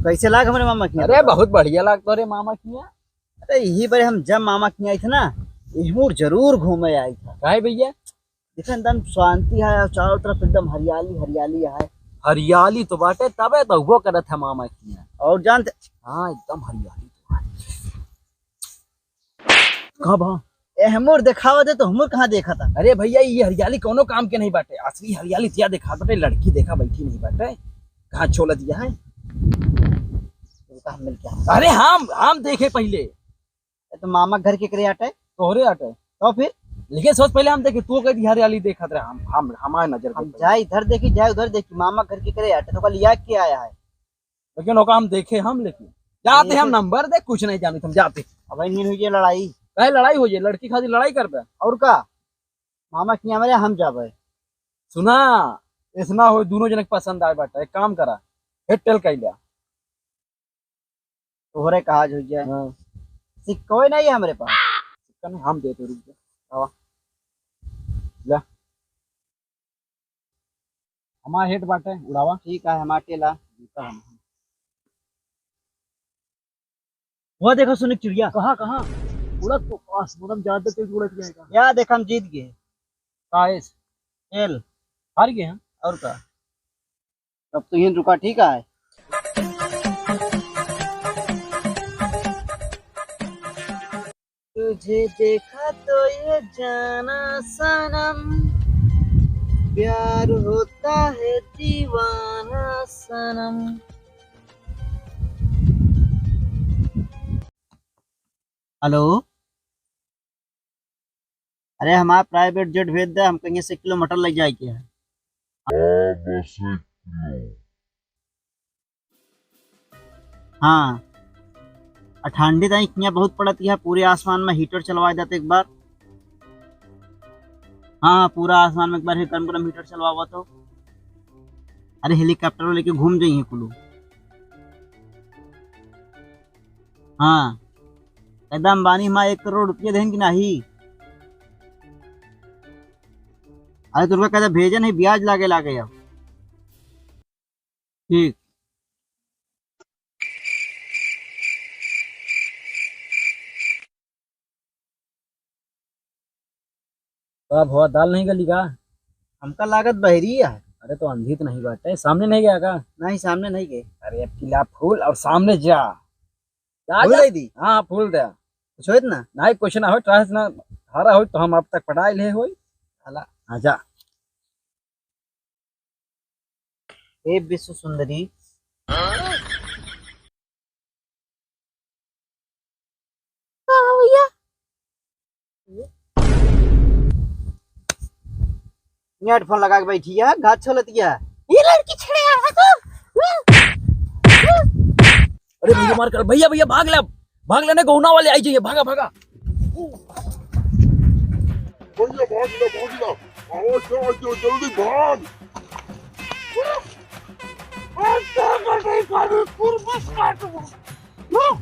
कैसे लाग हमारे मामा की? अरे बहुत बढ़िया लगता रे मामा की। अरे यही बार हम जब मामा की आई थे ना, यही जरूर घूमे आई था। काहे भैया? देखा एकदम शांति है और चारों तरफ एकदम हरियाली हरियाली है। हरियाली तो बाटे तबे तो वो करत है मामा की। और जानते हाँ एकदम हरियाली तो है। कब हाँ हमोर दिखावा दे तो हमोर कहाँ देखा था? अरे भैया ये हरियाली कोनो काम के नहीं बाटे, असली हरियाली तिया देखा बाटे। लड़की देखा बैठी नहीं बाटे, कहाँ छोड़ दिया है। तो मिल के अरे हम देखे पहले। तो मामा घर के करे आटे तोहरे आटे तो फिर लेकिन सोच पहले हम देखे तू कह हरियाली देखा रहे। हम हमारे नजर हम जाए इधर देखी जाए उधर देखी, मामा घर के करे आटे तो कल याद के आया है। लेकिन ओका हम देखे हम लेकिन जाते हम नंबर दे कुछ नहीं जाने तुम जाते। अब नींद हुई लड़ाई कहे लड़ाई हो जाए, लड़की खातिर लड़ाई कर बे। और का मामा की हमारे हम जाबे। सुना इतना हो दोनों जन पसंद आए बाटा, एक काम करा हेटेल कैला तोहरे कहा हो जाए। हाँ। सिक्कोई नहीं है हमारे पास। हम देते रुक जा ला हमारा हेट बाटे उड़ावा। ठीक है हमारे ला वो देखो सुनिक चिड़िया। कहाँ कहाँ उड़त तो पास मतलब ज्यादा तेज उड़त जाएगा। या देखा हम जीत गए काहे खेल। हार गए हैं। और का अब तो यहीं रुका ठीक है। तुझे देखा तो ये जाना सनम, प्यार होता है दीवाना सनम। हेलो, अरे हमारा प्राइवेट जेट भेज दे, हम कहीं से किलो मटर ले जाए के है। हाँ ठंडी तो यहाँ बहुत पड़ती है, पूरे आसमान में हीटर चलवा देते एक बार। हाँ पूरा आसमान में एक बार गरम गरम हीटर चलवा तो अरे हेलीकॉप्टर लेके घूम जाइए कुल्लू। हाँ एकदम बानी हमारा 1 करोड़ रुपया दें कि नहीं। अरे तुरका कहते भेजे नहीं, ब्याज लागे लागे अब। ठीक तो अब हुआ दाल नहीं गली का। हमका लागत बहरी है। अरे तो अंधी तो नहीं बाटे, सामने नहीं गया का। नहीं सामने नहीं गए। अरे अब किला फूल और सामने जा जा फूल जा। दे दी हाँ फूल दे कुछ होत ना। नहीं कुछ ना हो ट्रांस ना हारा हो तो हम अब तक पढ़ाई ले हो। हाँ जा। हे विश्व सुंदरी हेडफोन लगा के बैठी है, घात छोलती है। ये लड़की छड़े आ तो अरे मुझे मार कर भैया भैया भाग लेने गौना वाले आई जाइए, भागा भागा। आओ जल्दी भाग। नहीं